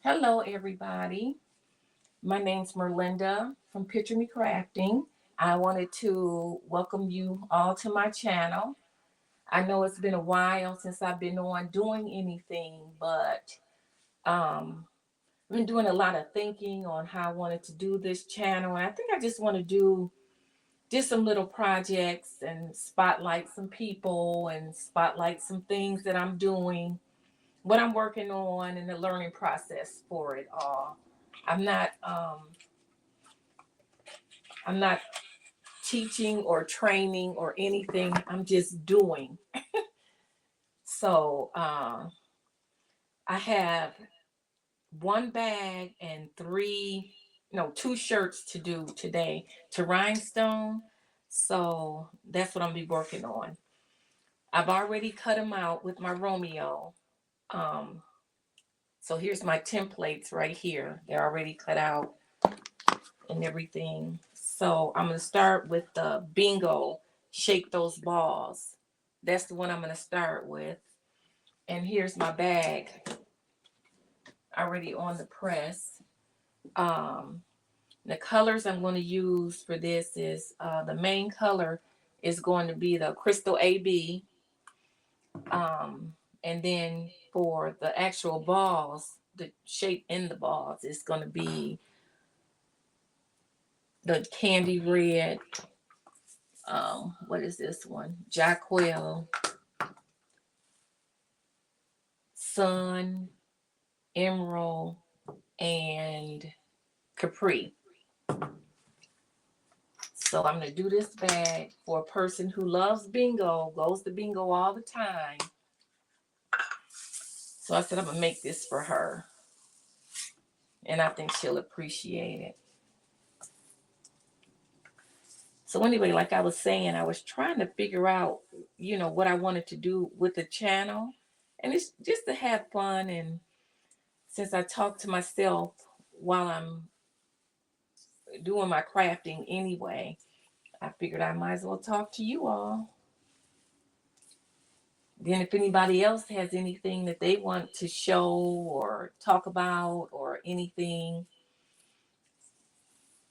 Hello, everybody. My name's Merlinda from Picture Me Crafting. I wanted to welcome you all to my channel. I know it's been a while since I've been on doing anything, but I've been doing a lot of thinking on how I wanted to do this channel. And I think I just want to do just some little projects and spotlight some people and spotlight some things that I'm doing, what I'm working on, and the learning process for it all. I'm not um, I'm not teaching or training or anything. I'm just doing. So I have one bag and two shirts to do today to rhinestone. So that's what I'm gonna be working on. I've already cut them out with my Romeo. Um, so here's my templates right here. They're already cut out and everything. So I'm gonna start with the bingo, shake those balls. That's the one I'm gonna start with. And here's my bag already on the press. Um, the colors I'm going to use for this is the main color is going to be the Crystal AB. And then for the actual balls, the shape in the balls is going to be the candy red. What is this one? Jacquel, Sun, Emerald, and Capri. So I'm going to do this bag for a person who loves bingo, goes to bingo all the time. So I said I'm going to make this for her. And I think she'll appreciate it. So anyway, like I was saying, I was trying to figure out, what I wanted to do with the channel. And it's just to have fun. And since I talk to myself while I'm doing my crafting anyway, I figured I might as well talk to you all. Then if anybody else has anything that they want to show or talk about or anything,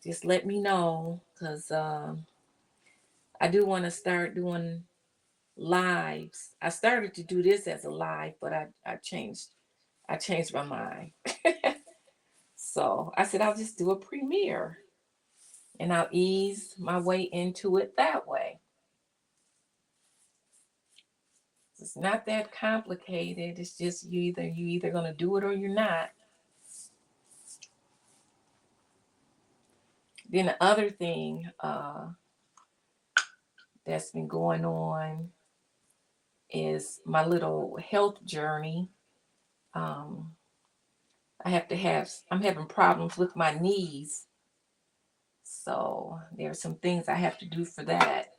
just let me know, because I do want to start doing lives. I started to do this as a live, but I changed my mind. So I said I'll just do a premiere and I'll ease my way into it that way. It's not that complicated. It's just you either gonna do it or you're not. Then the other thing that's been going on is my little health journey. Um, I'm having problems with my knees. So there's some things I have to do for that.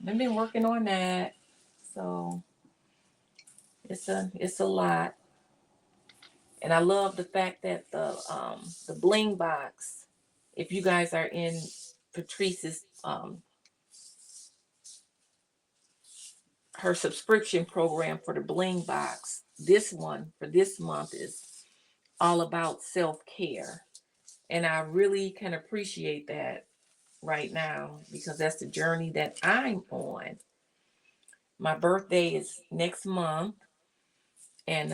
I've been working on that. So it's a lot. And I love the fact that the bling box, if you guys are in Patrice's her subscription program for the bling box, this one for this month is all about self-care. And I really can appreciate that right now because that's the journey that I'm on. My birthday is next month, and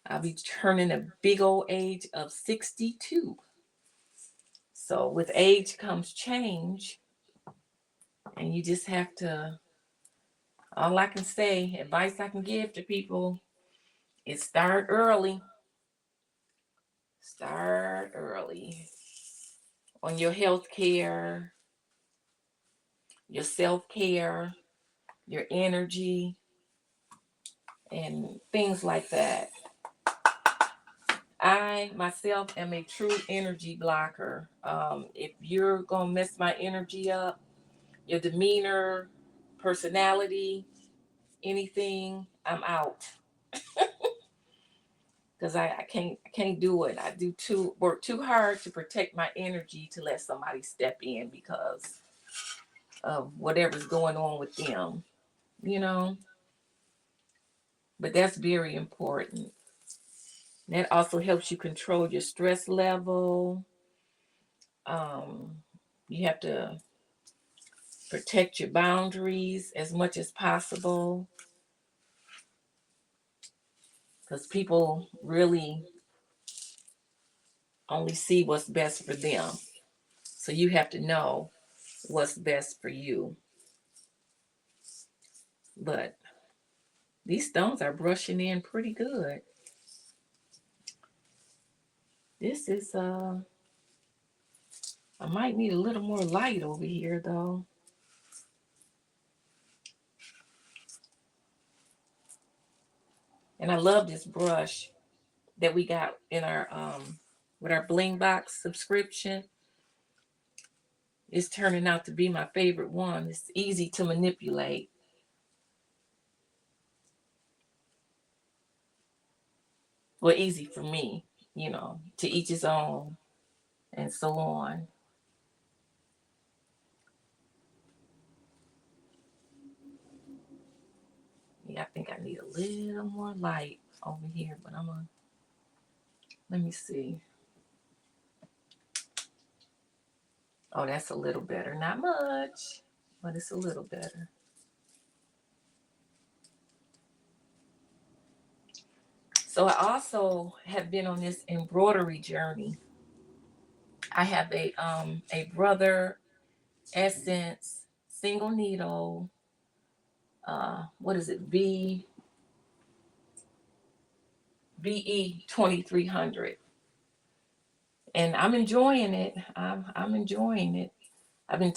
I'll be turning a big old age of 62. So with age comes change, and you just have to. All I can say, advice I can give to people, is start early. Start early on your health care, your self care, your energy, and things like that. I myself am a true energy blocker. If you're gonna mess my energy up, your demeanor, personality, anything, I'm out. Because I can't do it. I do work too hard to protect my energy to let somebody step in because of whatever's going on with them, you know. But that's very important. That also helps you control your stress level. You have to protect your boundaries as much as possible because people really only see what's best for them. So you have to know what's best for you. But these stones are brushing in pretty good. This is I might need a little more light over here though. And I love this brush that we got in our with our Bling Box subscription. It's turning out to be my favorite one. It's easy to manipulate. Well, easy for me, to each his own and so on. Yeah, I think I need a little more light over here, but let me see. Oh, that's a little better. Not much, but it's a little better. So I also have been on this embroidery journey. I have a Brother Essence single needle. What is it? BE 2300, and I'm enjoying it. I'm enjoying it. I've been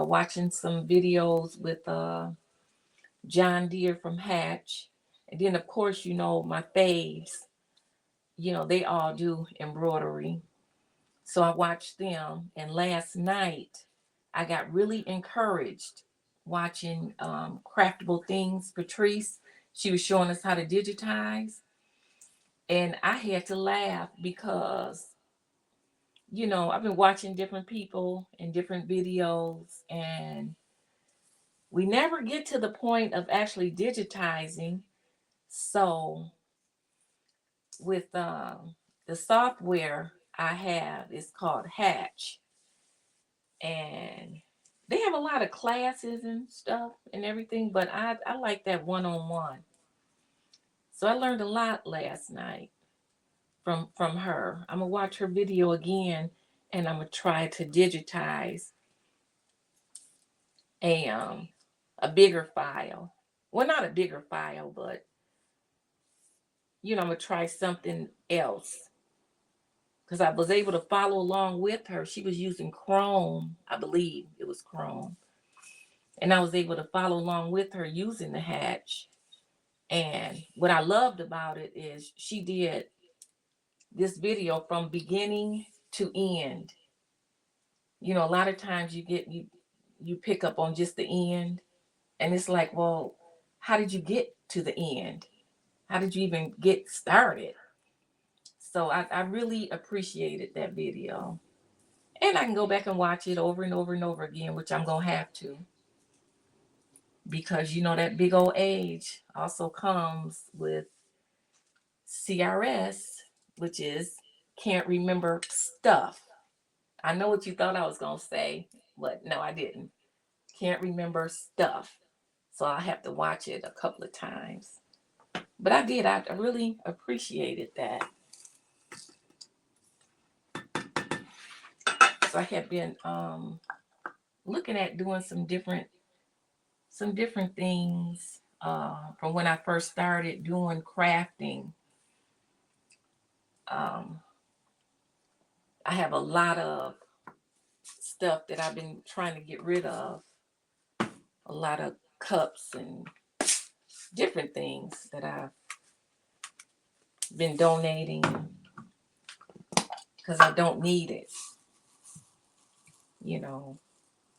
watching some videos with John Deere from Hatch, and then of course my faves. They all do embroidery. So I watched them, and last night I got really encouraged watching Craftable Things. Patrice, she was showing us how to digitize, and I had to laugh because I've been watching different people and different videos, and we never get to the point of actually digitizing. So with the software I have, it's called Hatch, and they have a lot of classes and stuff and everything, but I like that one-on-one. So I learned a lot last night from her. I'm gonna watch her video again, and I'm gonna try to digitize a um a bigger file. Well, not a bigger file, but I'm gonna try something else because I was able to follow along with her. She was using Chrome, I believe it was Chrome, and I was able to follow along with her using the Hatch. And what I loved about it is she did this video from beginning to end. A lot of times you pick up on just the end, and it's like, well, how did you get to the end? How did you even get started? So I really appreciated that video. And I can go back and watch it over and over and over again, which I'm going to have to. Because that big old age also comes with CRS, which is can't remember stuff. I know what you thought I was going to say, but no, I didn't. Can't remember stuff. So I have to watch it a couple of times. But I did. I really appreciated that. So I have been looking at doing some different things from when I first started doing crafting. Um, I have a lot of stuff that I've been trying to get rid of. A lot of cups and different things that I've been donating because I don't need it. You know,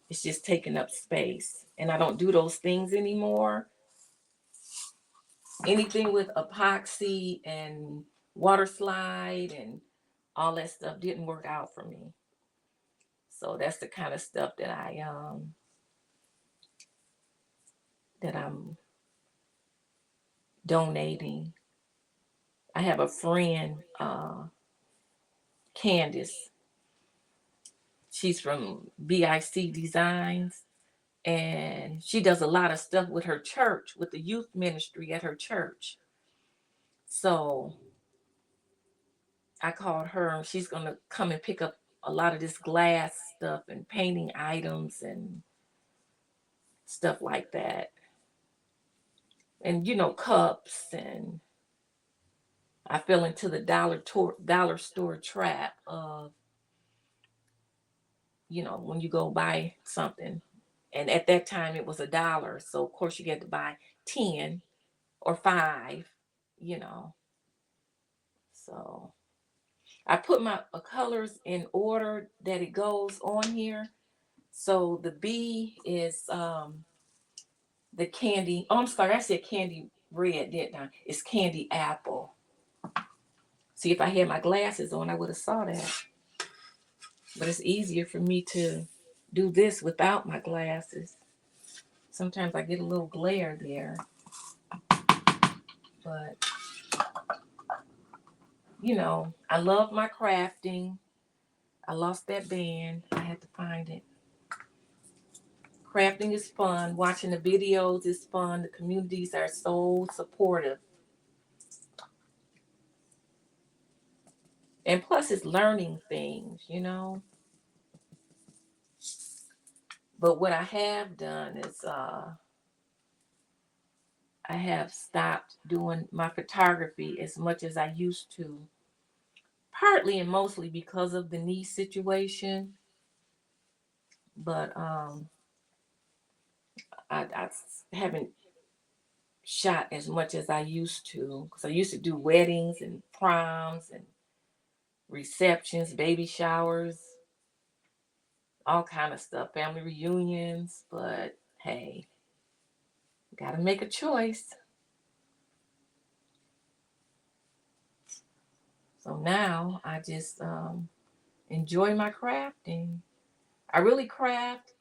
it's just taking up space. And I don't do those things anymore. Anything with epoxy and water slide and all that stuff didn't work out for me. So that's the kind of stuff that I'm donating. I have a friend, Candace. She's from BIC Designs, and she does a lot of stuff with her church, with the youth ministry at her church. So I called her, and she's going to come and pick up a lot of this glass stuff and painting items and stuff like that. And, cups. And I fell into the dollar store trap of, when you go buy something. And at that time, it was $1. So, of course, you get to buy 10 or 5, you know. So I put my colors in order that it goes on here. So the B is the candy. Oh, I'm sorry, I said candy red, didn't I? It's candy apple. See, if I had my glasses on, I would have saw that. But it's easier for me to do this without my glasses. Sometimes I get a little glare there. But, I love my crafting. I lost that band. I had to find it. Crafting is fun. Watching the videos is fun. The communities are so supportive. And plus, it's learning things. But what I have done is I have stopped doing my photography as much as I used to, partly and mostly because of the knee situation. But I haven't shot as much as I used to, because I used to do weddings and proms and receptions, baby showers, all kind of stuff, family reunions. But hey, gotta make a choice. So now I just enjoy my crafting. I really craft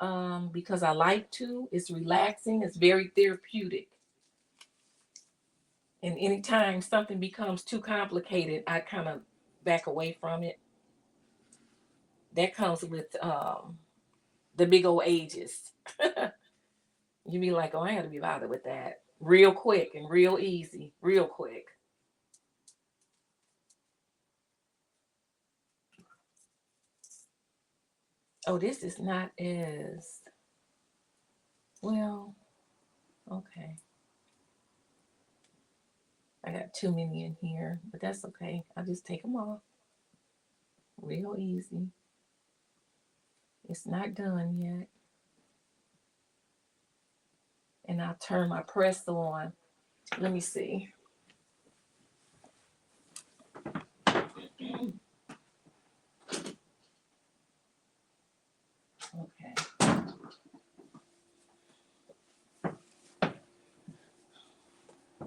because I like to. It's relaxing. It's very therapeutic. And anytime something becomes too complicated, I kind of back away from it. That comes with the big old ages. You be like, oh, I ain't gotta be bothered with that. Real quick and real easy, real quick. Oh, this is not as well. Okay. I got too many in here, but that's okay. I'll just take them off. Real easy. It's not done yet. And I'll turn my press on. Let me see. Okay.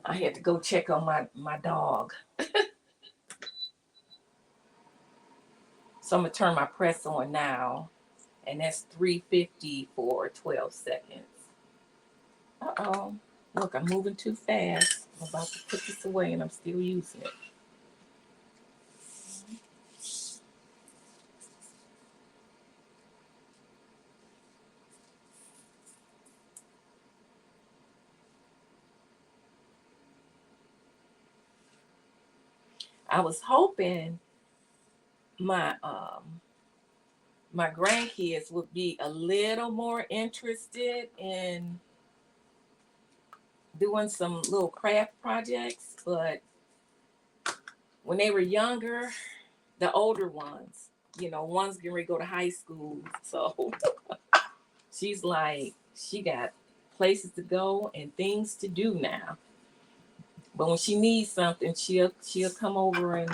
I had to go check on my dog. So I'm gonna turn my press on now. And that's 350 for 12 seconds. Uh-oh. Look, I'm moving too fast. I'm about to put this away and I'm still using it. I was hoping my grandkids would be a little more interested in doing some little craft projects, but when they were younger, the older ones, one's getting ready to go to high school, so she's like, she got places to go and things to do now. But when she needs something, she'll come over and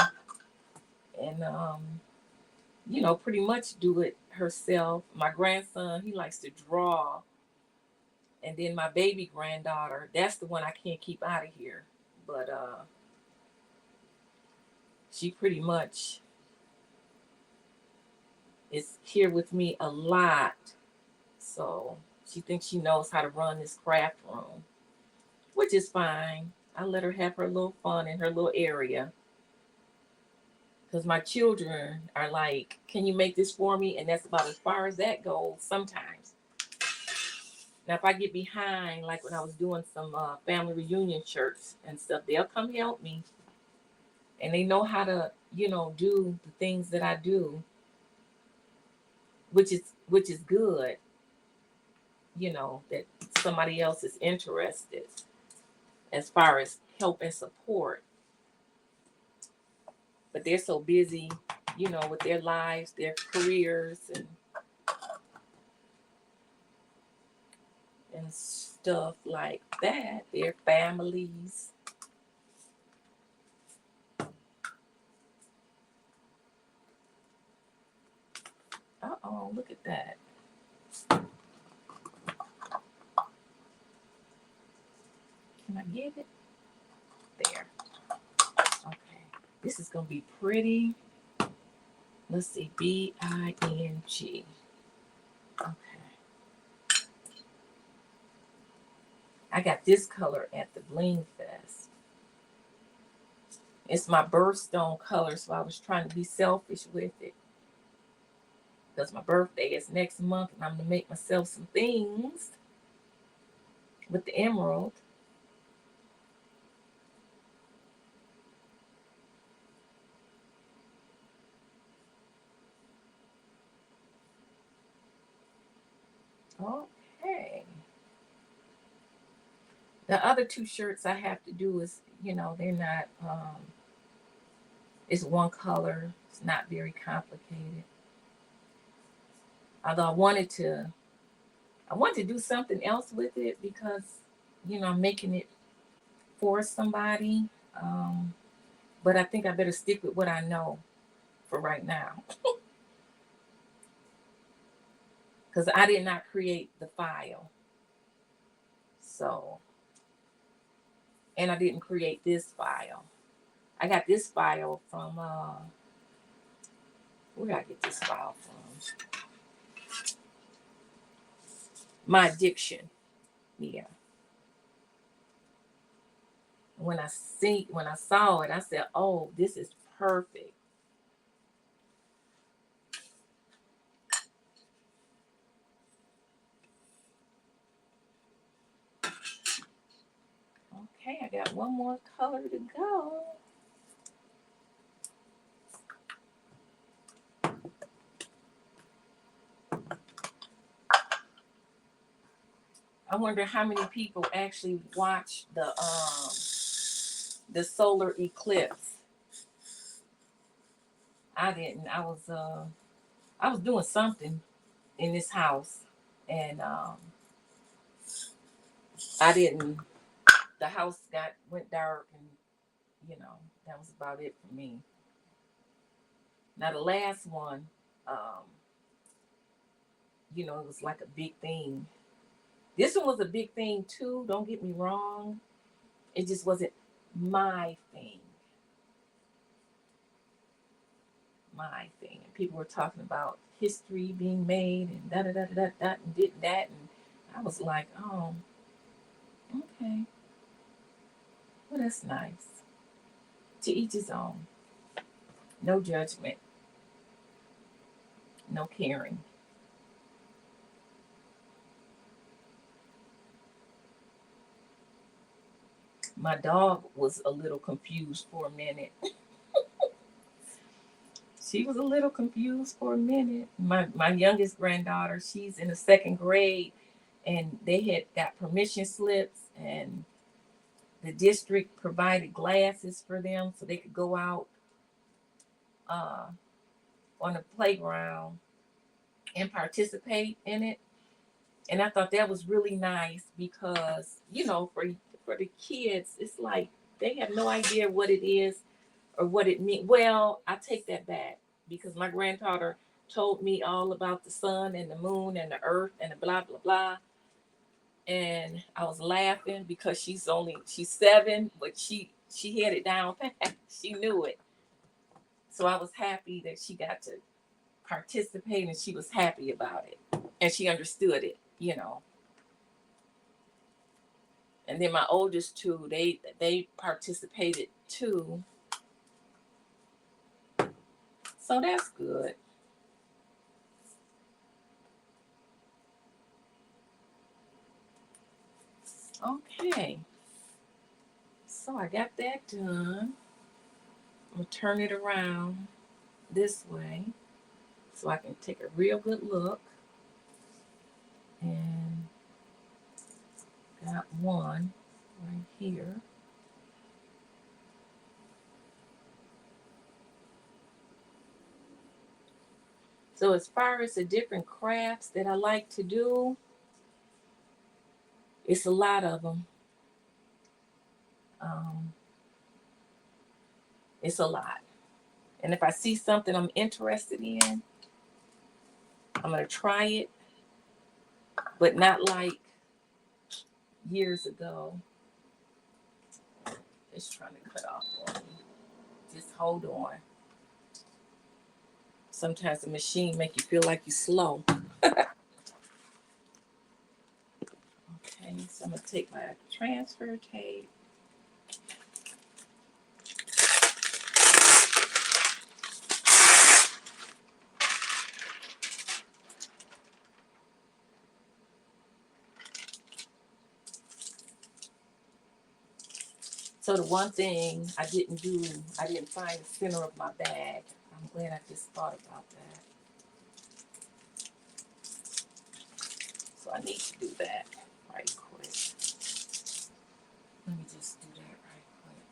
pretty much do it herself. My grandson, he likes to draw. And then my baby granddaughter, that's the one I can't keep out of here. But she pretty much is here with me a lot. So she thinks she knows how to run this craft room, which is fine. I let her have her little fun in her little area. Because my children are like, can you make this for me? And that's about as far as that goes sometimes. Now, if I get behind, like when I was doing some family reunion shirts and stuff, they'll come help me. And they know how to, do the things that I do, which is good, that somebody else is interested as far as help and support. But they're so busy, with their lives, their careers, and stuff like that, their families. Uh-oh, look at that. Can I get it? There. Okay. This is going to be pretty. Let's see. Bing. Okay. I got this color at the Bling Fest. It's my birthstone color, so I was trying to be selfish with it. Because my birthday is next month, and I'm going to make myself some things with the emerald. Okay. The other two shirts I have to do is, they're not, it's one color. It's not very complicated. Although I want to do something else with it because, I'm making it for somebody. But I think I better stick with what I know for right now. Because I did not create the file. So, and I didn't create this file. I got this file from, where did I get this file from? My addiction. Yeah. When I saw it, I said, "Oh, this is perfect." Okay, I got one more color to go. I wonder how many people actually watch the solar eclipse. I didn't. I was doing something in this house, and I didn't. The house went dark, and that was about it for me. Now the last one, it was like a big thing. This one was a big thing too. Don't get me wrong. It just wasn't my thing. My thing. And people were talking about history being made and da da da da da and did that, and I was like, oh, okay. Well, that's nice. To each his own. No judgment. No caring. My dog was a little confused for a minute. She was a little confused for a minute. My youngest granddaughter, she's in the second grade, and they had got permission slips, and the district provided glasses for them so they could go out uh, on the playground and participate in it. And I thought that was really nice because, for the kids, it's like they have no idea what it is or what it means. Well, I take that back because my granddaughter told me all about the sun and the moon and the earth and the blah blah blah. And I was laughing because she's 7, but she had it down pat. She knew it. So I was happy that she got to participate and she was happy about it. And she understood it. And then my oldest two, they participated too. So that's good. Okay. So I got that done. I'm gonna turn it around this way so I can take a real good look. And got one right here. So as far as the different crafts that I like to do, it's a lot of them. Um, it's a lot. And if I see something I'm interested in, I'm gonna try it, but not like years ago. It's trying to cut off on me. Just hold on. Sometimes the machine make you feel like you're slow. Okay, so I'm gonna take my transfer tape. So the one thing I didn't do, I didn't find the center of my bag. I'm glad I just thought about that. So I need to do that right quick. Let me just do that right quick.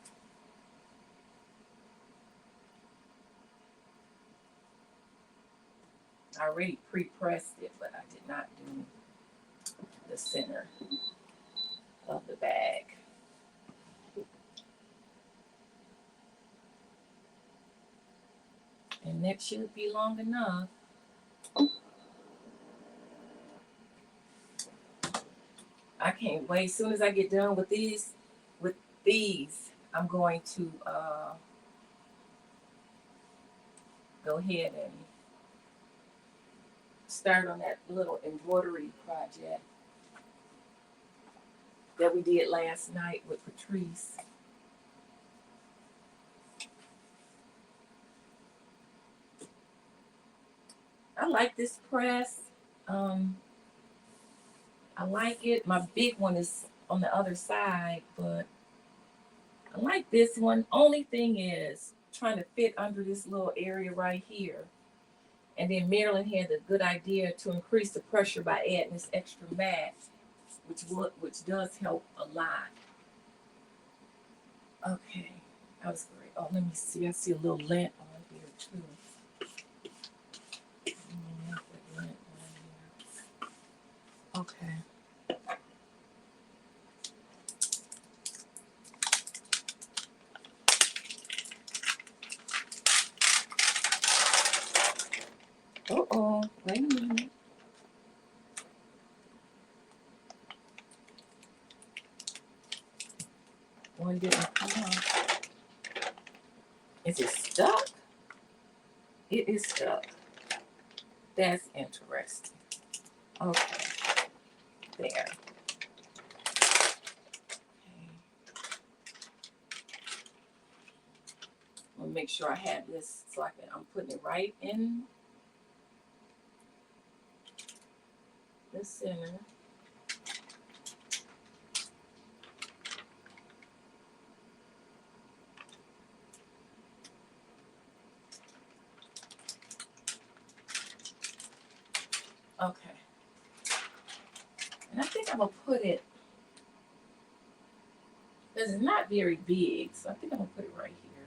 I already pre-pressed it, but I did not do the center of the bag. And that should be long enough. I can't wait. As soon as I get done with these, I'm going to go ahead and start on that little embroidery project that we did last night with Patrice. I like this press. Um, I like it. My big one is on the other side, but I like this one. Only thing is trying to fit under this little area right here. And then Marilyn had the good idea to increase the pressure by adding this extra mat, which does help a lot. Okay, that was great. Oh, let me see. I see a little lint on here too. Okay. Uh-oh. Wait a minute. One didn't come out. Is it stuck? It is stuck. That's interesting. Okay. There. Okay. I'll make sure I have this so I'm putting it right in the center. Okay. And I think I'm gonna put it, because it's not very big, so I think I'm gonna put it right here.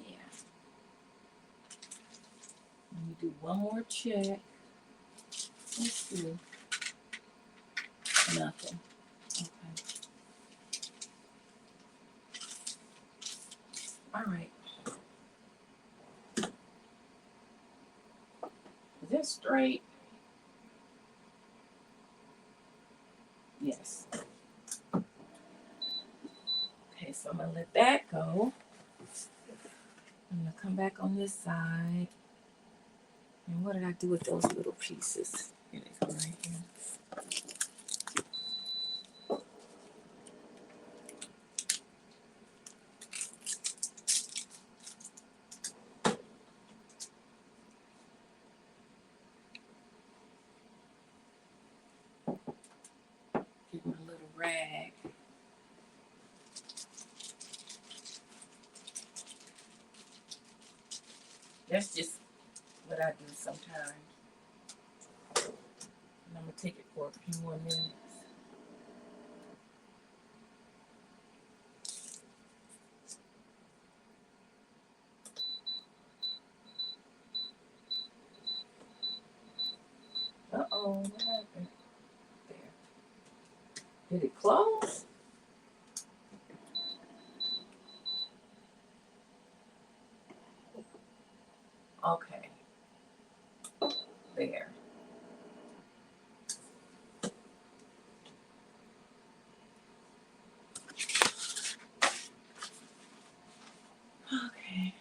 Yeah. Let me do one more check. Let's see. Nothing. Okay. All right. Is that straight? Yes. Okay, so I'm gonna let that go. I'm gonna come back on this side. And what did I do with those little pieces? Here they go right here. rag. That's just what I do sometimes. And I'm gonna take it for a few more minutes. Uh-oh, what happened? There. Did it close? Okay. There. Okay.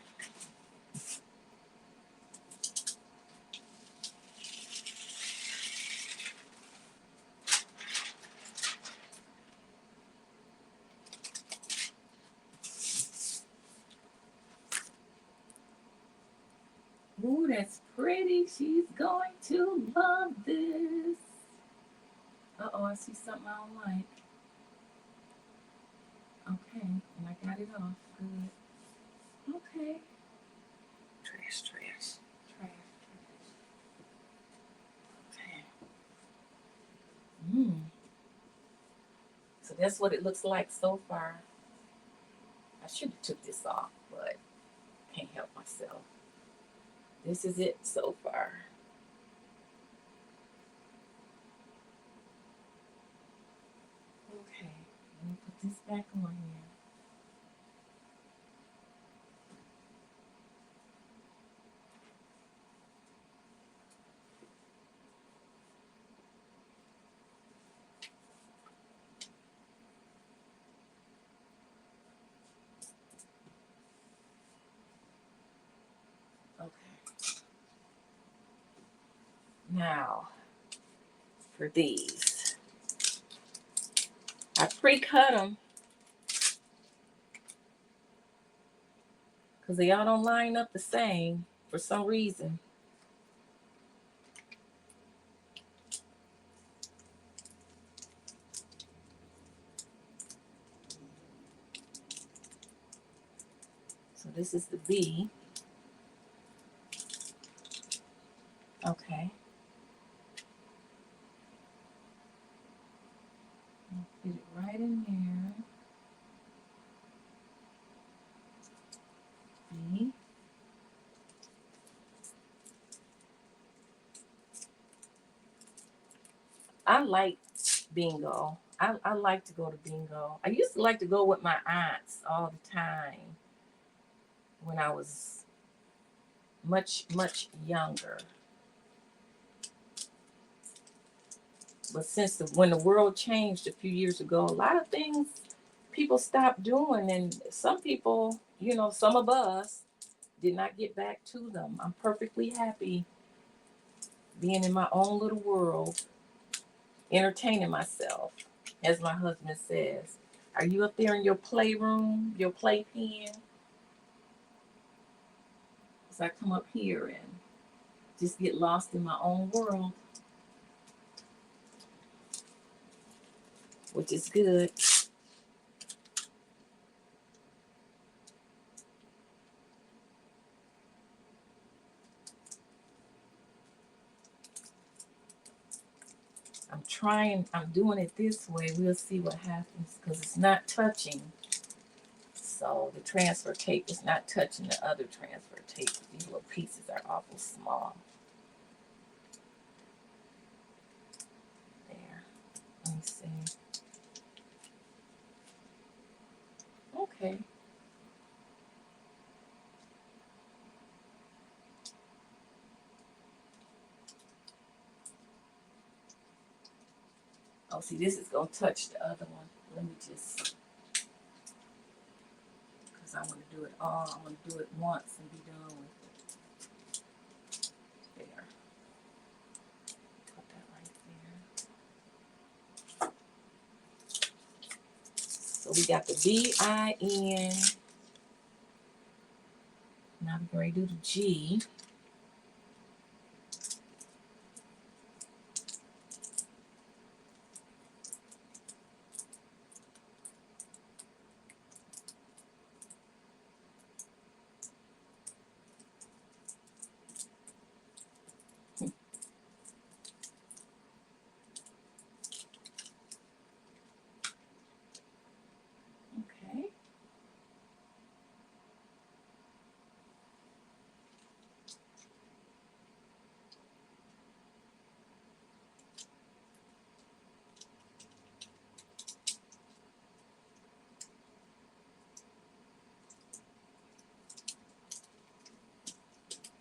Ooh, that's pretty. She's going to love this. Uh-oh, I see something I don't like. Okay, and I got it off. Good. Okay. Trash, trash, trash, trash. Okay. So that's what it looks like so far. I should have took this off, but can't help myself. This is it so far. Okay, let me put this back on here. Okay. Now, for these, I pre-cut them because they all don't line up the same for some reason. So this is the B. Okay. I'll fit it right in there. B. I like bingo. I like to go to bingo. I used to like to go with my aunts all the time when I was much, much younger. But when the world changed a few years ago, a lot of things people stopped doing, and some people, some of us did not get back to them. I'm perfectly happy being in my own little world, entertaining myself, as my husband says. Are you up there in your playroom, your playpen? As I come up here and just get lost in my own world, which is good. I'm doing it this way. We'll see what happens because it's not touching. So the transfer tape is not touching the other transfer tape. These little pieces are awful small. There. Let me see. Okay. Oh, see, this is going to touch the other one. Let me just, because I want to do it all. I want to do it once and be done with it. There. Put that right there. So we got the B-I-N. Now I'm going to do the G.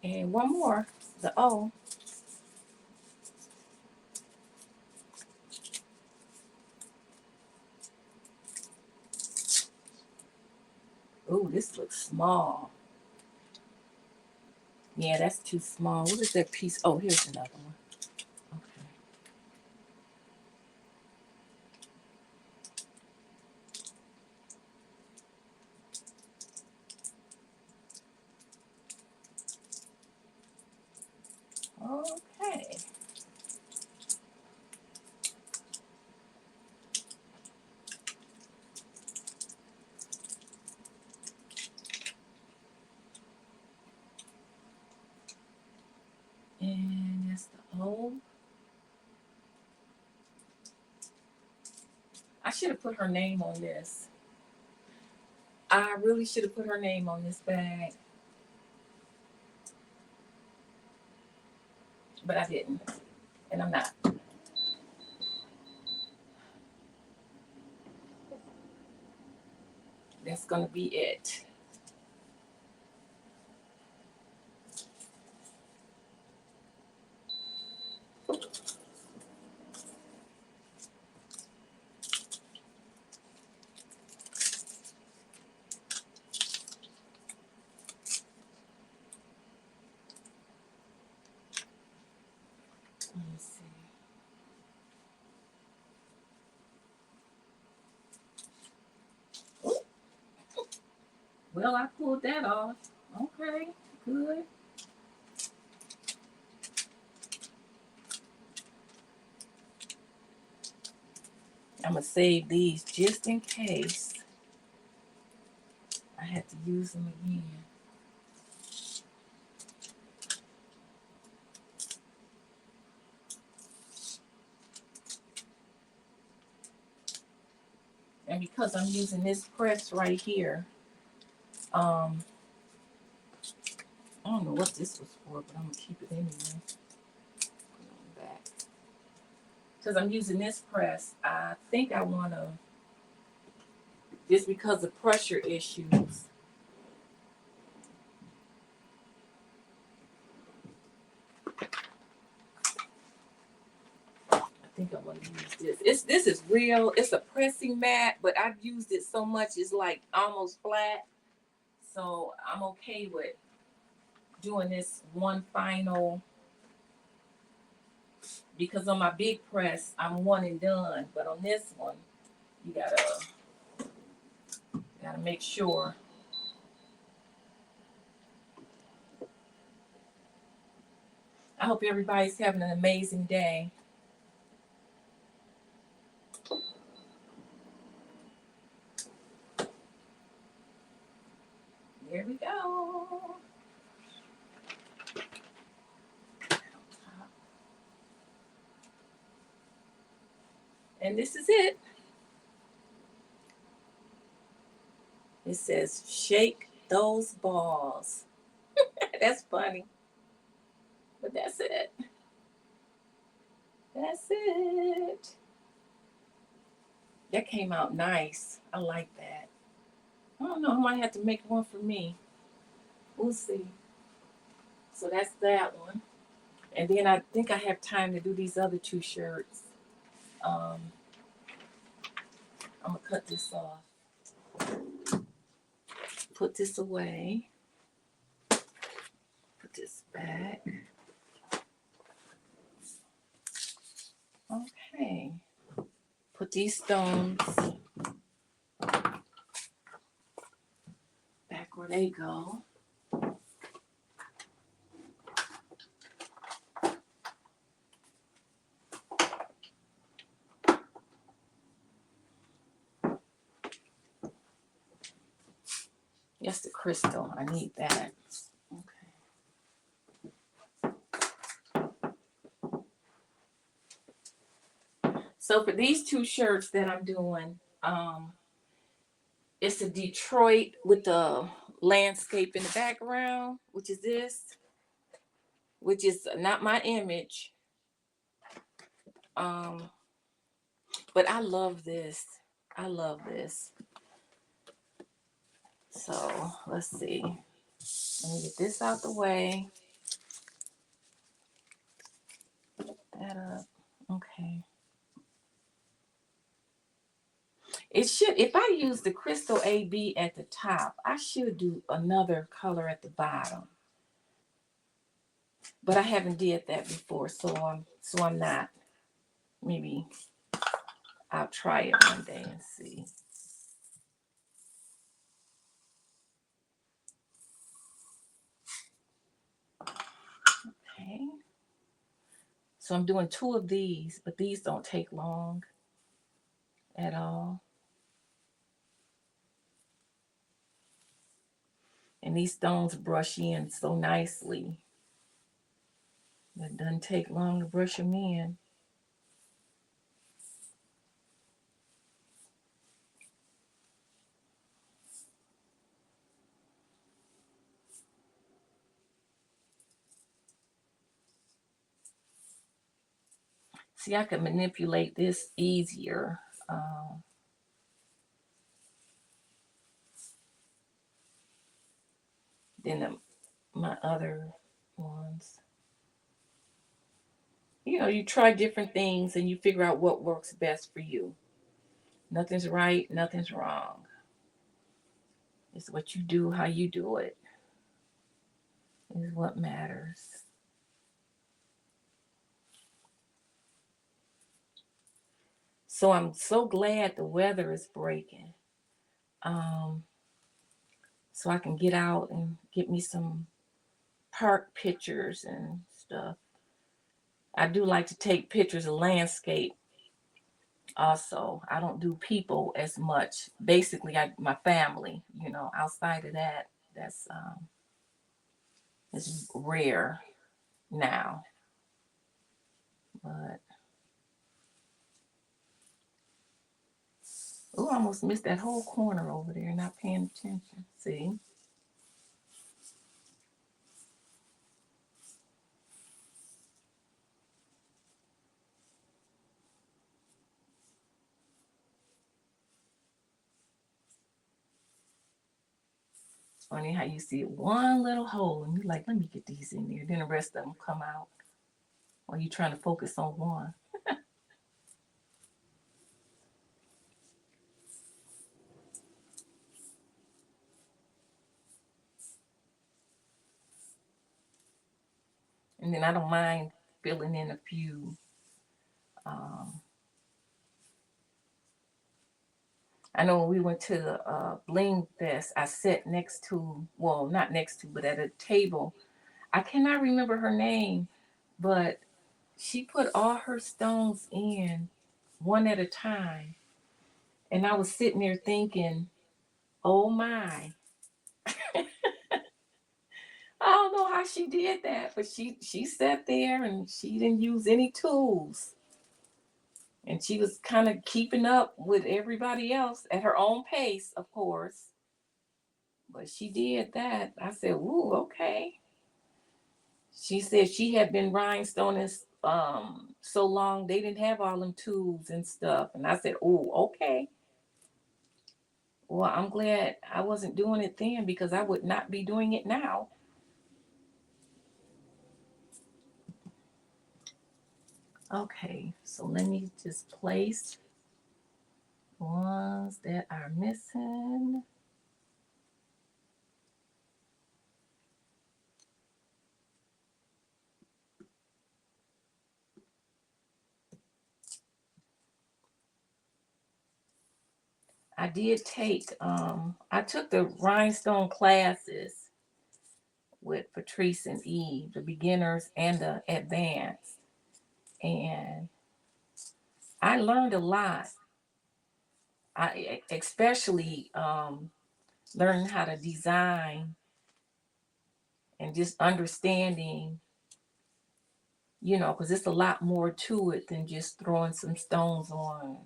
And one more, the O. Ooh, this looks small. Yeah, that's too small. What is that piece? Oh, here's another one. Okay. Okay. And that's the O. I should have put her name on this. I really should have put her name on this bag. But I didn't. And I'm not. That's going to be it. Let me see. Well, I pulled that off. Okay, good. I'm going to save these just in case I had to use them again. And because I'm using this press right here, I don't know what this was for, but I'm going to keep it anyway. Put it on the back. Because I'm using this press, I think I want to, just because of pressure issues, I think I want to use this. This is real. It's a pressing mat, but I've used it so much it's like almost flat. So I'm okay with doing this one final, because on my big press I'm one and done, but on this one you gotta make sure. I hope everybody's having an amazing day. There we go. And this is it. It says shake those balls. That's funny. But that's it. That's it. That came out nice. I like that. I don't know. I might have to make one for me. We'll see. So that's that one. And then I think I have time to do these other two shirts. Um, I'm going to cut this off. Put this away. Put this back. Okay. Put these stones back where they go. Yes, the crystal. I need that. Okay. So for these two shirts that I'm doing, it's a Detroit with the landscape in the background, which is this, which is not my image. But I love this. I love this. So let's see. Let me get this out the way. that up. Okay. It should, if I use the crystal AB at the top, I should do another color at the bottom. But I haven't did that before, so I'm not. Maybe I'll try it one day and see. Okay. So I'm doing 2 of these, but these don't take long at all. And these stones brush in so nicely. It doesn't take long to brush them in. See, I can manipulate this easier than my other ones. You know, you try different things and you figure out what works best for you. Nothing's right, nothing's wrong. It's what you do, how you do it, is what matters. So I'm so glad the weather is breaking. Um, so I can get out and get me some park pictures and stuff. I do like to take pictures of landscape also. I don't do people as much. Basically, my family, you know, outside of that, that's it's rare now. But oh, I almost missed that whole corner over there, not paying attention. See? It's funny how you see one little hole and you're like, let me get these in there. Then the rest of them come out while you're trying to focus on one. And then I don't mind filling in a few. Um, I know when we went to the Bling Fest, I sat next to, well, not next to, but at a table. I cannot remember her name, but she put all her stones in one at a time. And I was sitting there thinking, oh my, I don't know how she did that, but she sat there and she didn't use any tools. And she was kind of keeping up with everybody else at her own pace, of course. But she did that. I said, ooh, okay. She said she had been rhinestoning so long they didn't have all them tools and stuff. And I said, ooh, okay. Well, I'm glad I wasn't doing it then because I would not be doing it now. Okay, so let me just place ones that are missing. I did take I took the rhinestone classes with Patrice and Eve, the beginners and the advanced. And I learned a lot. I especially learning how to design and just understanding, you know, because it's a lot more to it than just throwing some stones on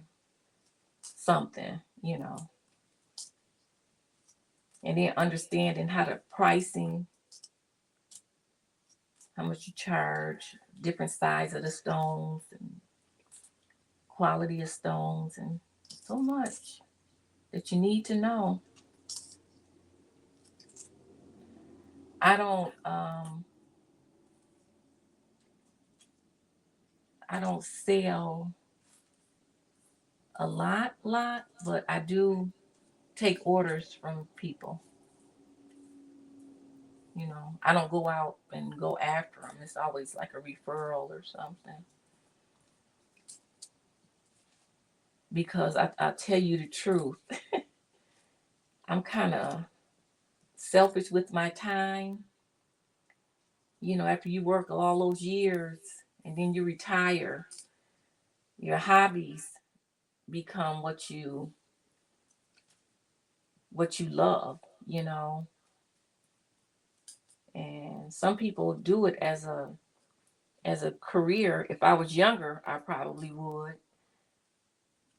something, you know. And then understanding how to pricing, how much you charge, different size of the stones and quality of stones and so much that you need to know. I don't I don't sell a lot, but I do take orders from people. You know, I don't go out and go after them. It's always like a referral or something. Because I tell you the truth, I'm kind of selfish with my time. You know, after you work all those years and then you retire, your hobbies become what you love, you know. And some people do it as a career. If I was younger, I probably would.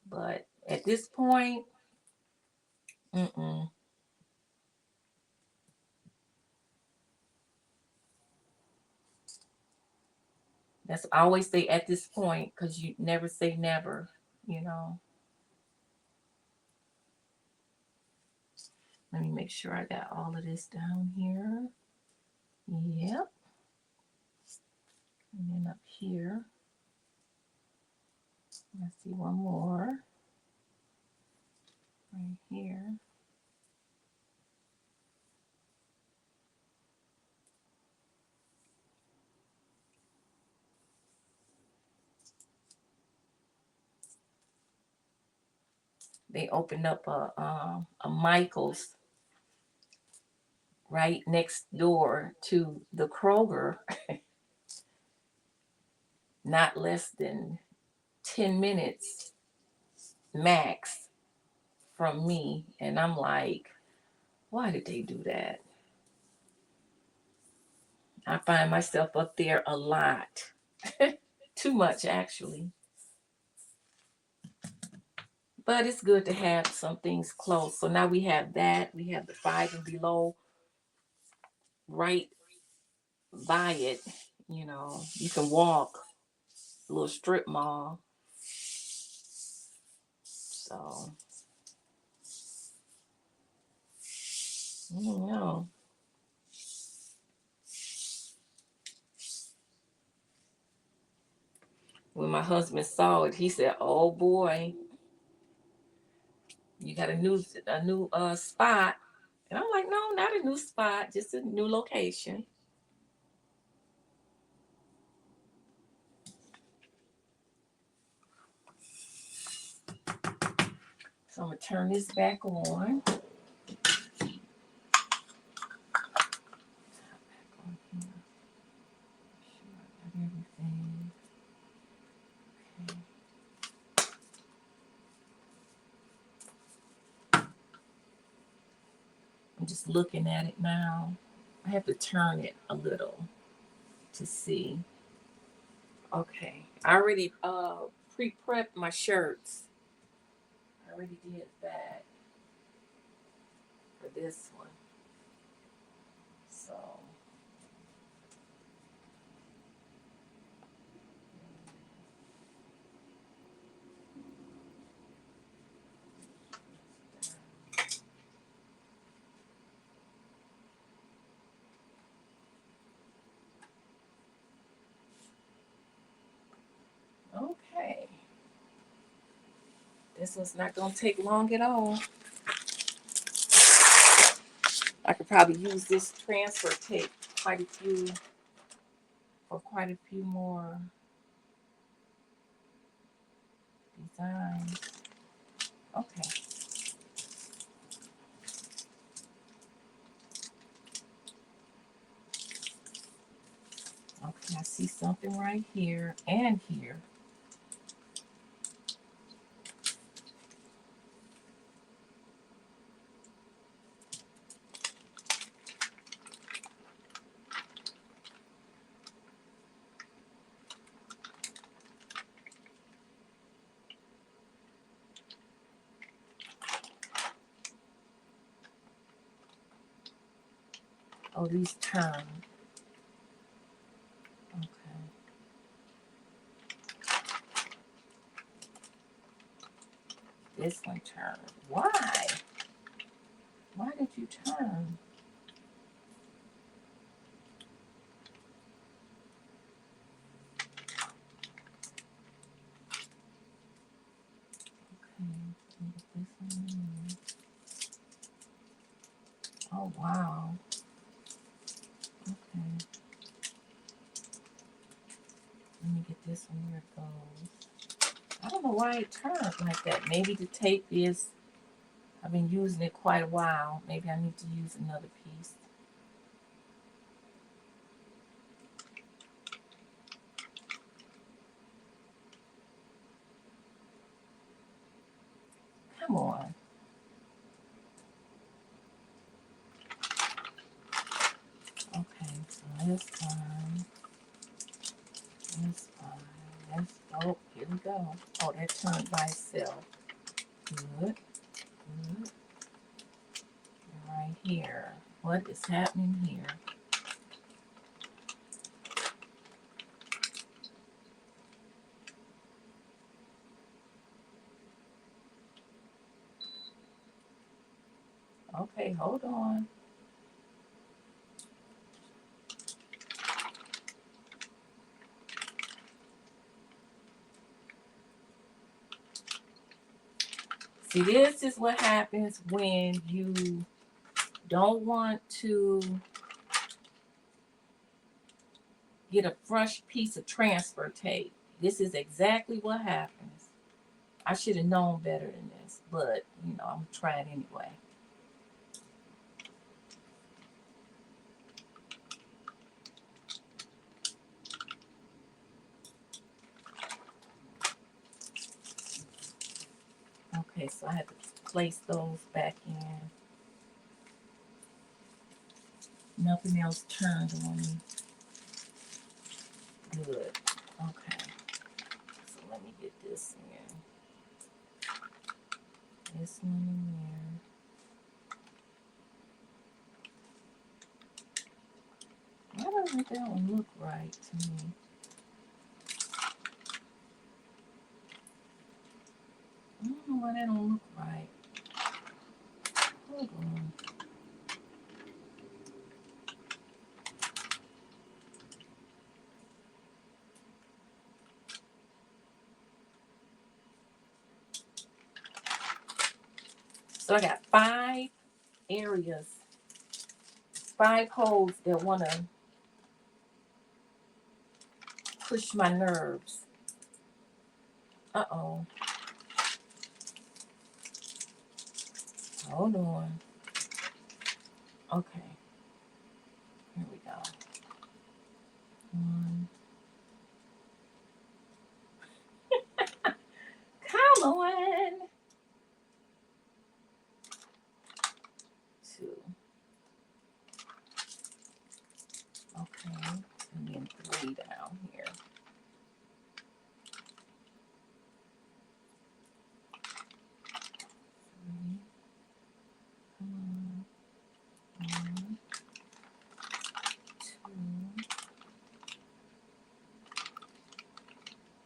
But at this point, mm-mm. That's I always say at this point because you never say never, you know. Let me make sure I got all of this down here. Yep. And then up here, I see one more right here. They opened up a Michael's right next door to the Kroger, not less than 10 minutes max from me. And I'm like, why did they do that? I find myself up there a lot. Too much, actually. But it's good to have some things close. So now we have that. We have the Five and Below right by it. You know, you can walk a little strip mall. So, you know, when my husband saw it, he said, "Oh boy, you got a new spot." And I'm like, "No, not a new spot, just a new location." So I'm gonna turn this back on. Everything. Okay. I'm just looking at it now. I have to turn it a little to see. Okay. I already pre-prepped my shirts. I already did that for this one. So okay. This one's not gonna take long at all. I could probably use this transfer tape quite a few for quite a few more designs. Okay. Okay, I see something right here and here. Oh, these turn. Okay. This one turned. Why? Why did you turn? Oh, wow. Okay. Let me get this one where it goes. I don't know why it turned like that. Maybe the tape is, I've been using it quite a while. Maybe I need to use another piece. Come on. Okay, so that's fine. That's fine. That's, oh, here we go. Oh, that turned by itself. Good. Good. Right here. What is happening here? Okay, hold on. See, this is what happens when you don't want to get a fresh piece of transfer tape. This is exactly what happens. I should have known better than this, but you know, I'm trying anyway. Okay, so I have to place those back in. Nothing else turned on me. Good. Okay. So let me get this in. This one in there. Why doesn't that one look right to me? I don't know why that don't look right. Hold on. So I got 5 areas, 5 holes that want to push my nerves. Uh-oh. Hold on. Okay. Here we go. One. Come on. 2. Okay. And then 3 down here. 3. Come on. 1, 2.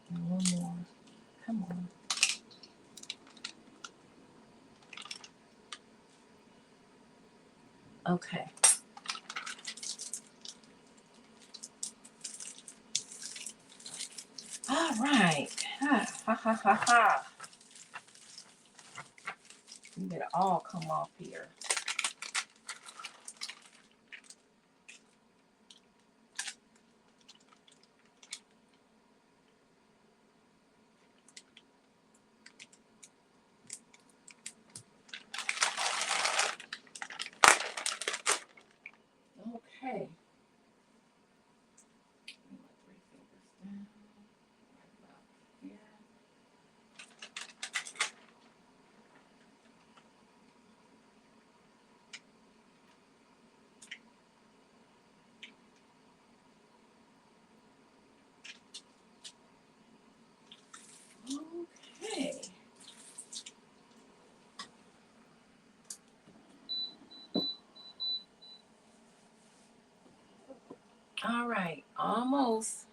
And 1 more. Come on. Okay. All right. Ha ha ha ha ha. You better all come off here. Okay. My 3 fingers down. Right about here. Okay. All right. Almost.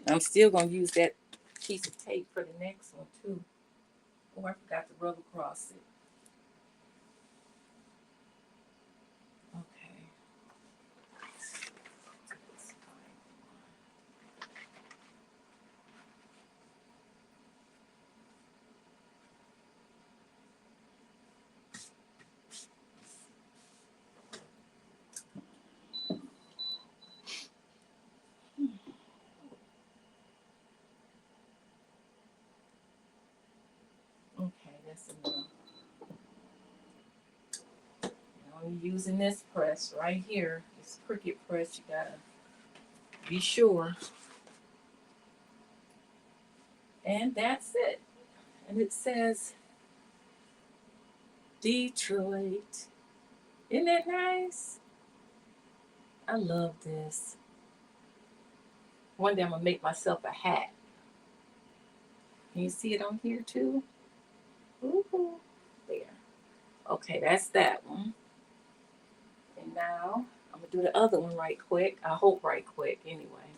I'm still going to use that piece of tape for the next one, too. Oh, I forgot to rub across it. when you're using this press right here, this Cricut press, you gotta be sure. And that's it. And it says Detroit. Isn't that nice? I love this. One day I'm gonna make myself a hat. Can you see it on here too? Ooh, there. Okay, that's that one. And now I'm gonna do the other one right quick. I hope right quick anyway.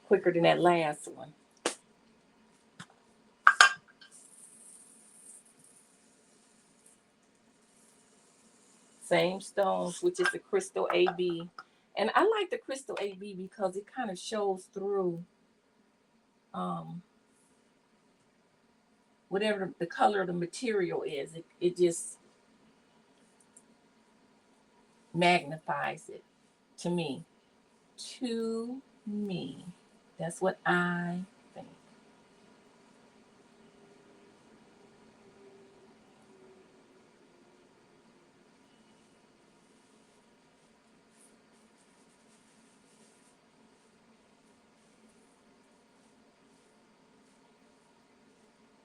Quicker than that last one. Same stones, which is the crystal AB. And I like the crystal AB because it kind of shows through um, whatever the color of the material is. It just magnifies it to me. To me. That's what I think.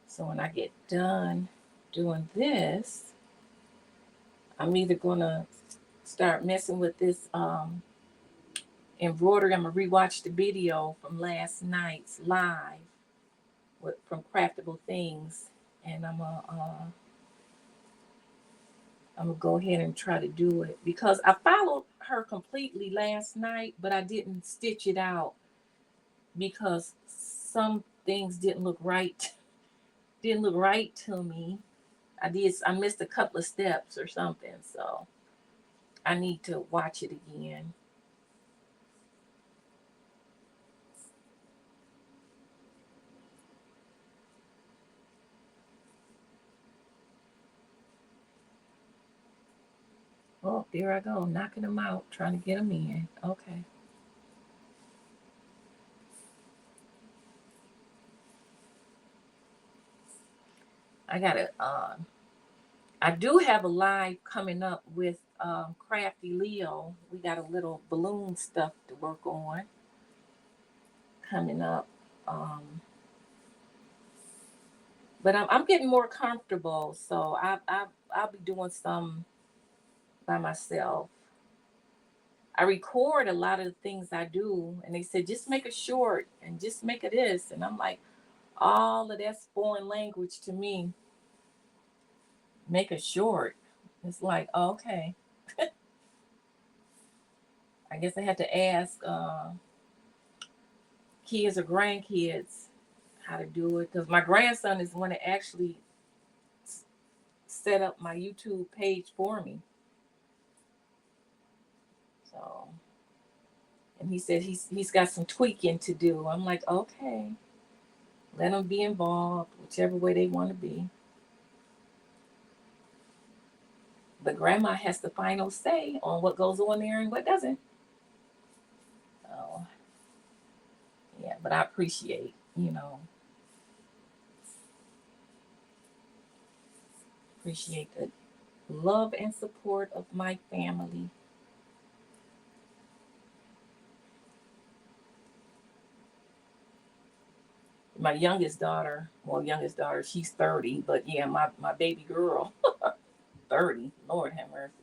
So when I get done doing this, I'm either gonna start messing with this embroidery. I'm gonna rewatch the video from last night's live from Craftable Things, and I'm gonna go ahead and try to do it because I followed her completely last night, but I didn't stitch it out because some things didn't look right to me. I missed a couple of steps or something, so I need to watch it again. Oh, there I go, knocking them out, trying to get them in. Okay. I gotta. I do have a live coming up with Crafty Leo. We got a little balloon stuff to work on coming up. Um, but I'm getting more comfortable, so I'll be doing some by myself. I record a lot of the things I do, and they said just make a short and just make it this, and I'm like, all of that's foreign language to me. Make a short. It's like, okay, I guess I had to ask kids or grandkids how to do it because my grandson is the one that actually set up my YouTube page for me. So, and he said he's got some tweaking to do. I'm like, okay, let them be involved, whichever way they want to be. But grandma has the final say on what goes on there and what doesn't. So, yeah, but I appreciate the love and support of my family. My youngest daughter, she's 30, but yeah, my baby girl, 30, Lord have mercy.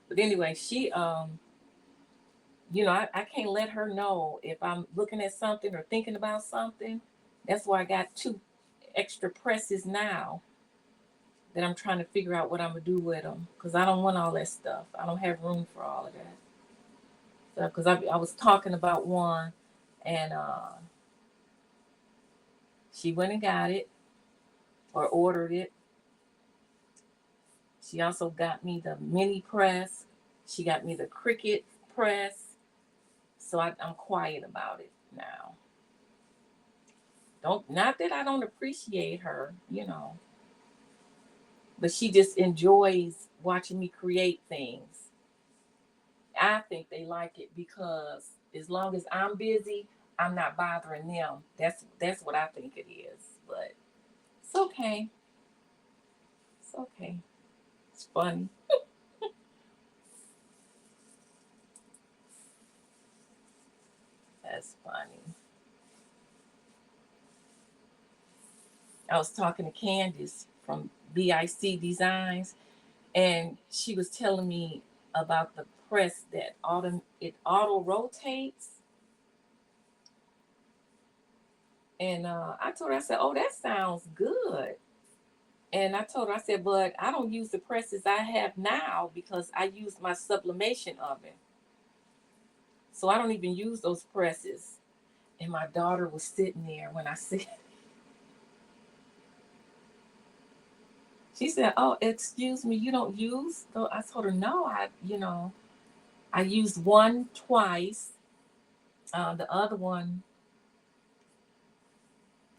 But anyway, I can't let her know if I'm looking at something or thinking about something. That's why I got two extra presses now that I'm trying to figure out what I'm gonna do with them because I don't want all that stuff. I don't have room for all of that. So, because I was talking about one, and she went and got it or ordered it. She also got me the mini press. She got me the Cricut press. So I'm quiet about it now. Don't Not that I don't appreciate her, but she just enjoys watching me create things. I think they like it because as long as I'm busy, I'm not bothering them. That's what I think it is. But it's okay. It's okay. It's funny. That's funny. I was talking to Candace from BIC Designs, and she was telling me about the press that auto rotates. And I told her, I said, "Oh, that sounds good." And I told her, I said, "But I don't use the presses I have now because I use my sublimation oven. So I don't even use those presses." And my daughter was sitting there when I said, she said, "Oh, excuse me, you don't use?" So I told her, "No, I used one twice. The other one,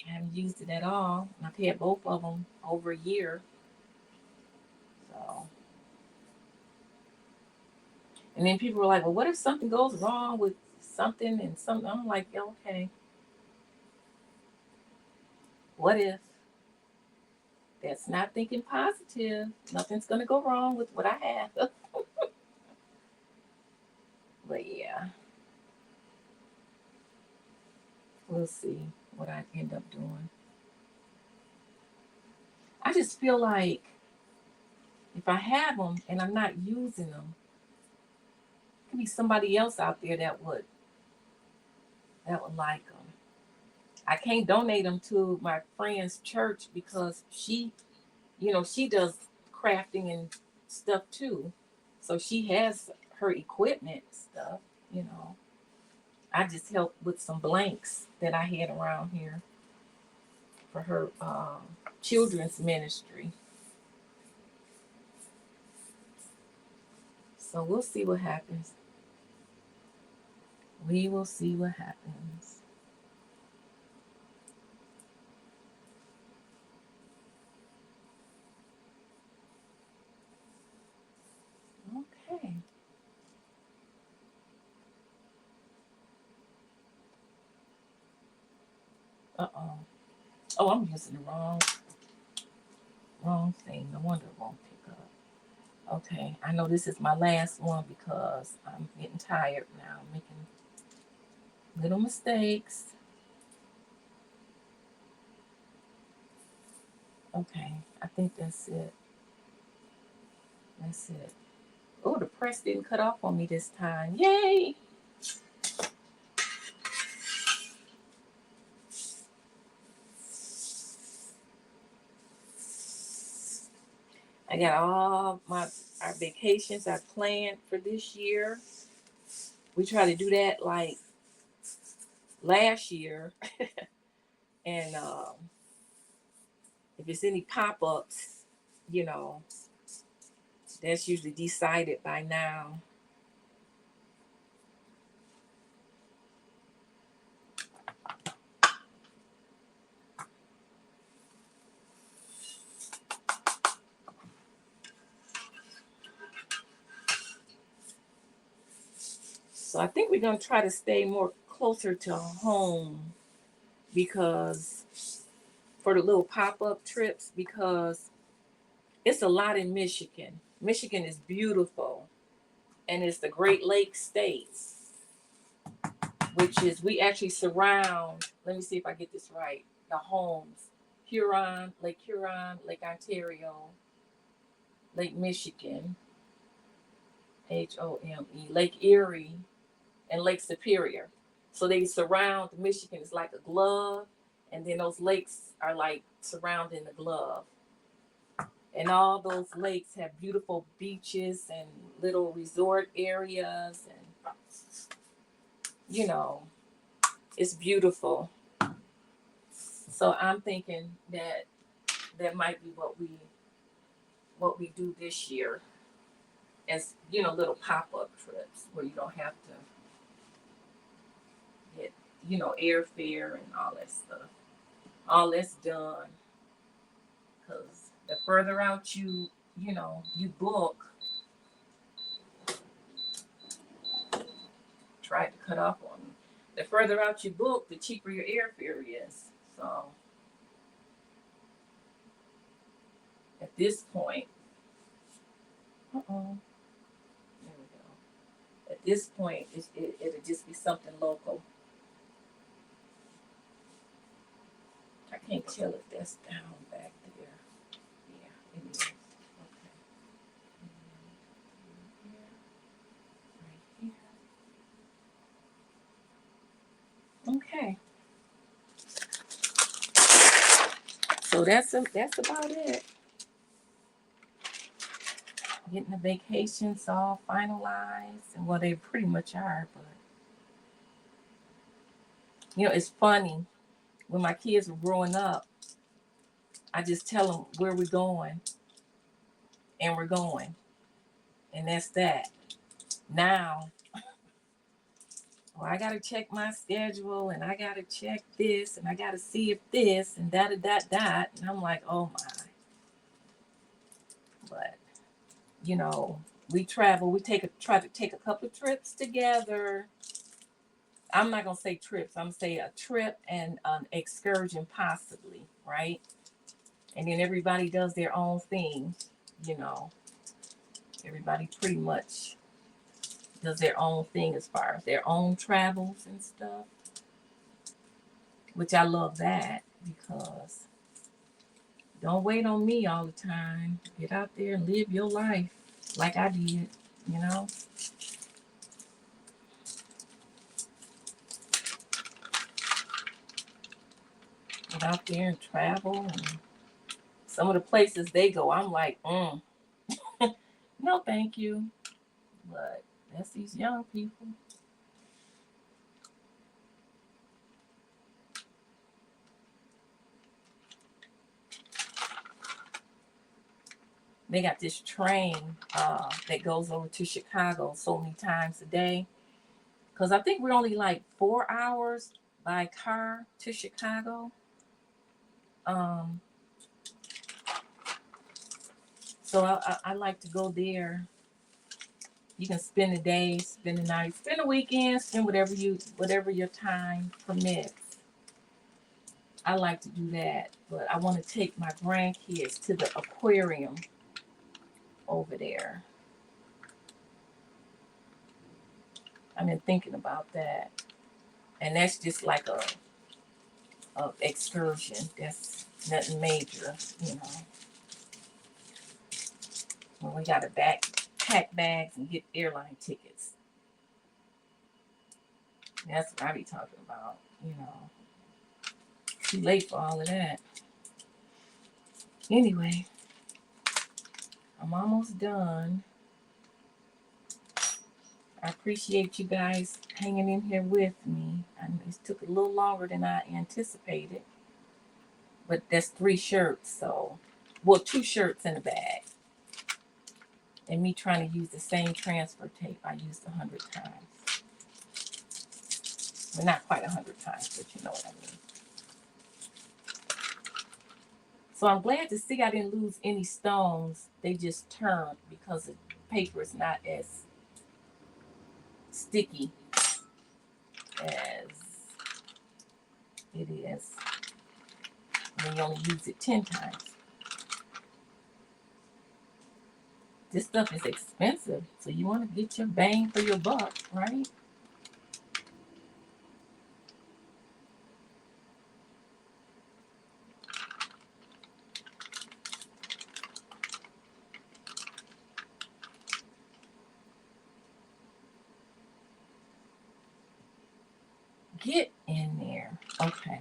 I haven't used it at all. And I've had both of them over a year." So, and then people were like, "Well, what if something goes wrong with something and something?" I'm like, "Okay, what if?" That's not thinking positive. Nothing's gonna go wrong with what I have. But yeah, we'll see what I end up doing. I just feel like if I have them and I'm not using them, there could be somebody else out there that would like them. I can't donate them to my friend's church because she does crafting and stuff too. So she has her equipment stuff, you know. I just helped with some blanks that I had around here for her children's ministry. So we'll see what happens. We will see what happens. Okay. Uh-oh. Oh, I'm using the wrong thing. No wonder it won't pick up. Okay. I know this is my last one because I'm getting tired now, making little mistakes. Okay. I think that's it. That's it. Oh, the press didn't cut off on me this time. Yay! I got all our vacations I planned for this year. We try to do that like last year, and if it's any pop-ups, you know, that's usually decided by now. So I think we're gonna try to stay more closer to home because for the little pop-up trips because it's a lot in Michigan. Michigan is beautiful and it's the Great Lakes states, which is we actually surround, let me see if I get this right, the homes. Huron, Lake Ontario, Lake Michigan, Home, Lake Erie, and Lake Superior. So they surround Michigan is like a glove, and then those lakes are like surrounding the glove. And all those lakes have beautiful beaches and little resort areas, and you know, it's beautiful. So I'm thinking that that might be what we do this year, as little pop-up trips where you don't have to get airfare and all that stuff. All that's done because the further out you book, tried to cut off on me. The further out you book, the cheaper your airfare is. So at this point, there we go. At this point, it'll just be something local. can't tell if that's down back there. Yeah, it is. Okay. Right here. Okay. So that's about it. Getting the vacations all finalized, and well, they pretty much are. But it's funny when my kids were growing up. I just tell them where we're going, and we're going, and that's that. Now, well, I gotta check my schedule, and I gotta check this, and I gotta see if this, and that, and I'm like, oh my. But we travel. We try to take a couple of trips together. I'm not gonna say trips. I'm gonna say a trip and an excursion, possibly, right? And then everybody does their own thing. You know, everybody pretty much does their own thing as far as their own travels and stuff. Which I love that, because don't wait on me all the time. Get out there and live your life like I did. You know. Get out there and travel, and some of the places they go, I'm like, no, thank you. But that's these young people. They got this train that goes over to Chicago so many times a day. Because I think we're only like 4 hours by car to Chicago. Um, so I like to go there. You can spend the day, spend the night, spend the weekend, spend whatever your time permits. I like to do that, but I want to take my grandkids to the aquarium over there. I've been thinking about that, and that's just like a excursion. That's nothing major, you know. When we got to pack bags and get airline tickets. That's what I be talking about, you know. Too late for all of that. Anyway, I'm almost done. I appreciate you guys hanging in here with me. And it took a little longer than I anticipated. But that's 3 shirts, so, well, 2 shirts in a bag. And me trying to use the same transfer tape I used 100 times. Well, not quite 100 times, but you know what I mean. So I'm glad to see I didn't lose any stones. They just turned because the paper is not as sticky as it is when you only use it 10 times. This stuff is expensive, so you want to get your bang for your buck, right? Get in there. Okay.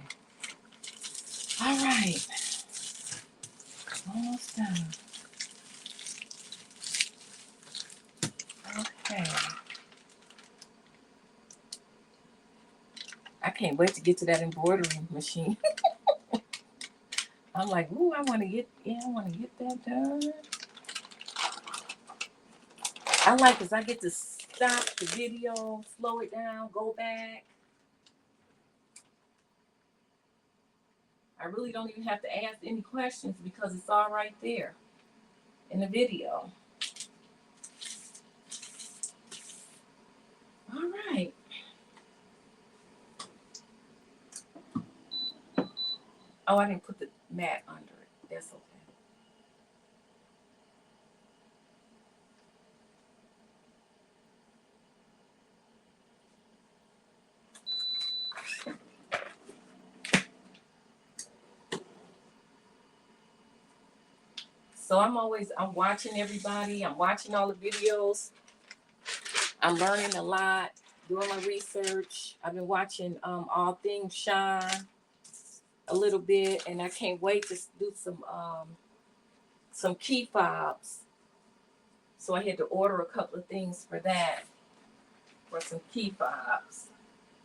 All right. Almost done. Okay. I can't wait to get to that embroidery machine. I'm like, ooh, I want to get that done. I like this. I get to stop the video, slow it down, go back. I really don't even have to ask any questions because it's all right there in the video. All right. Oh, I didn't put the mat under it. That's okay. So I'm watching everybody. I'm watching all the videos. I'm learning a lot, doing my research. I've been watching All Things Shine a little bit, and I can't wait to do some key fobs. So I had to order a couple of things for that, for some key fobs.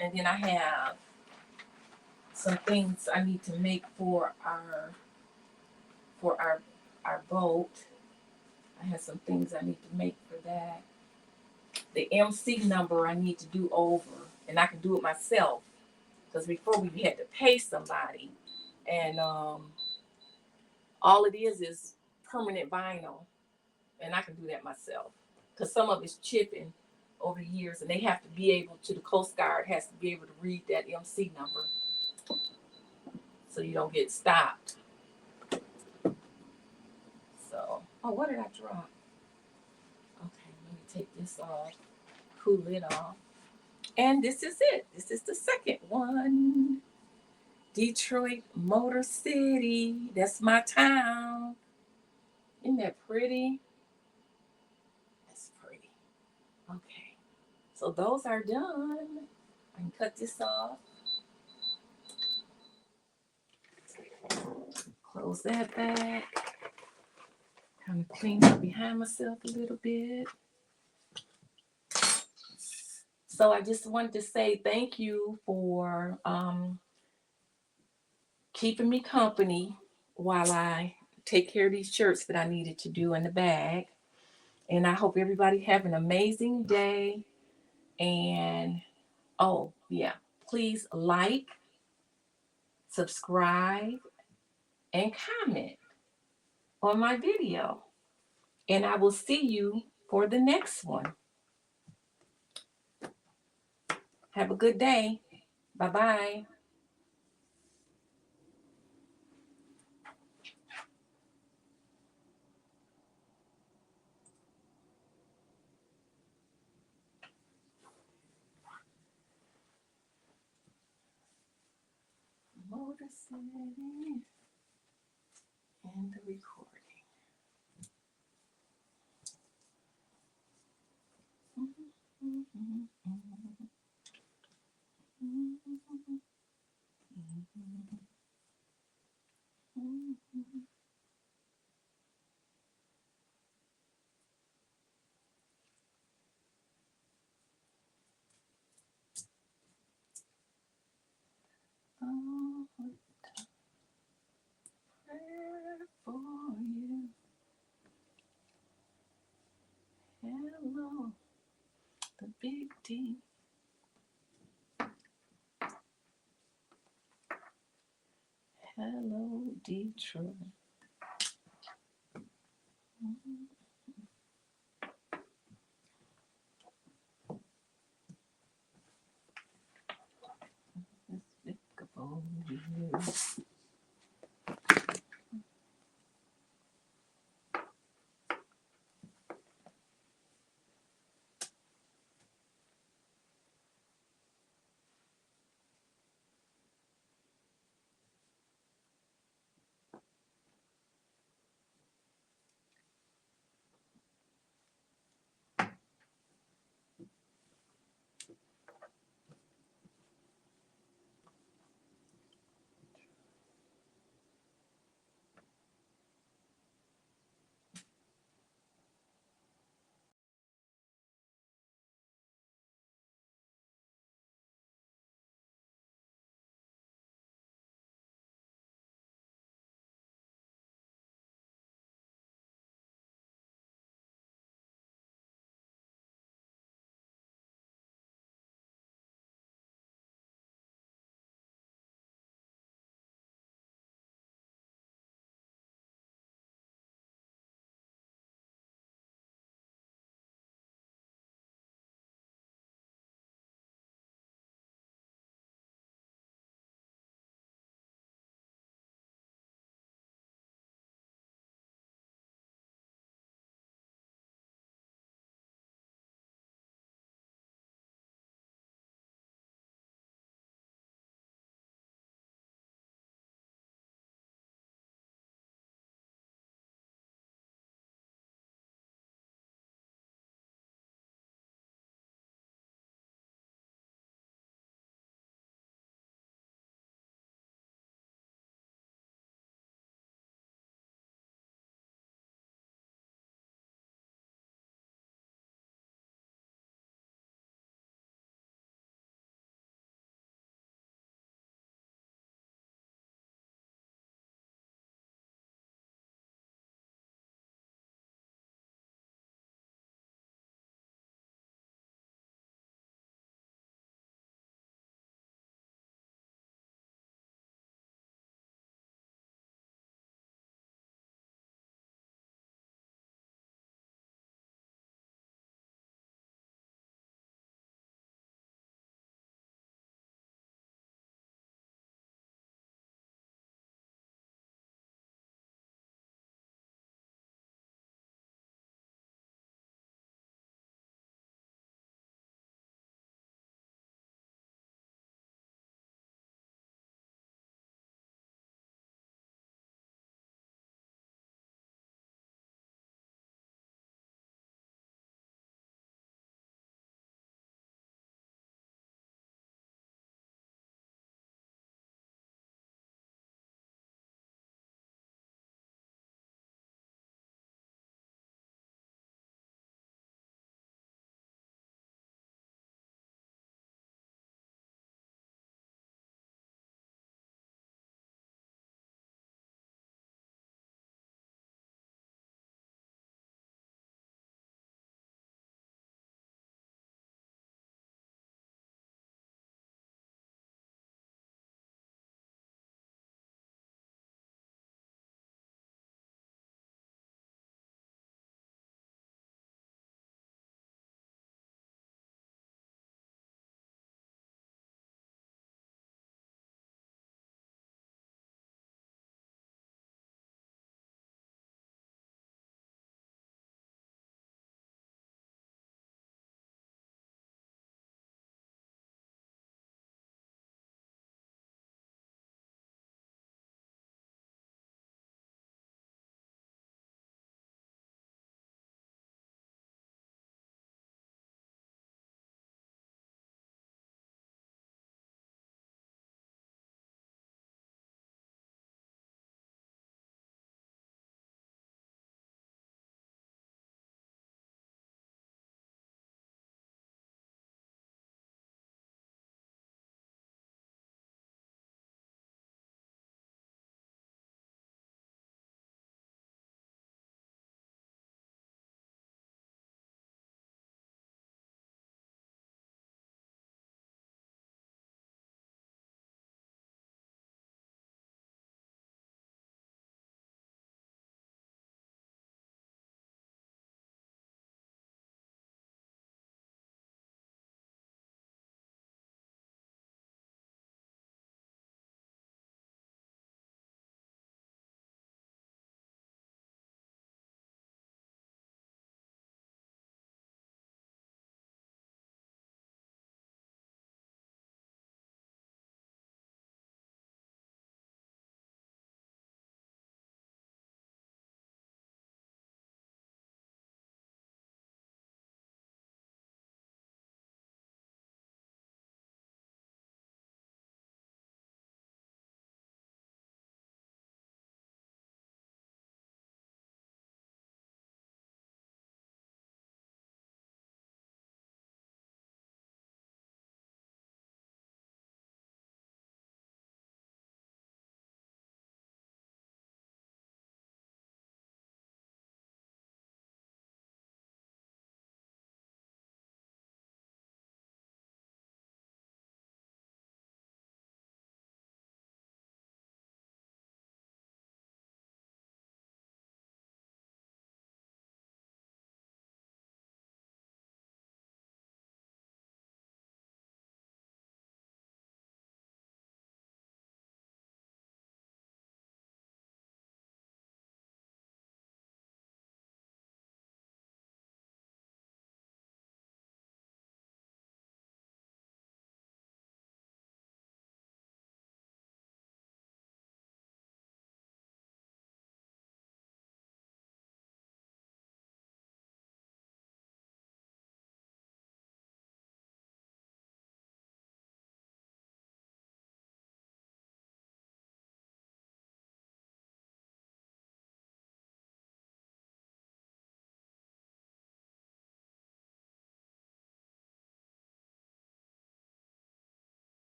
And then I have some things I need to make for our boat. I have some things I need to make for that. The MC number I need to do over, and I can do it myself. Because before we had to pay somebody, and all it is permanent vinyl, and I can do that myself. Because some of it's chipping over the years, and they have to be able to. The Coast Guard has to be able to read that MC number, so you don't get stopped. So, oh, what did I drop? Okay, let me take this off, cool it off. And this is it. This is the second one. Detroit Motor City. That's my town. Isn't that pretty? That's pretty. Okay. So those are done. I can cut this off. Close that back. Kind of clean up behind myself a little bit. So I just wanted to say thank you for keeping me company while I take care of these shirts that I needed to do in the bag. And I hope everybody have an amazing day. And oh yeah, please like, subscribe, and comment on my video. And I will see you for the next one. Have a good day. Bye-bye. Motor City and the recording. Oh, prayer for you. Hello, the big D. Hello, Detroit. Despicable you.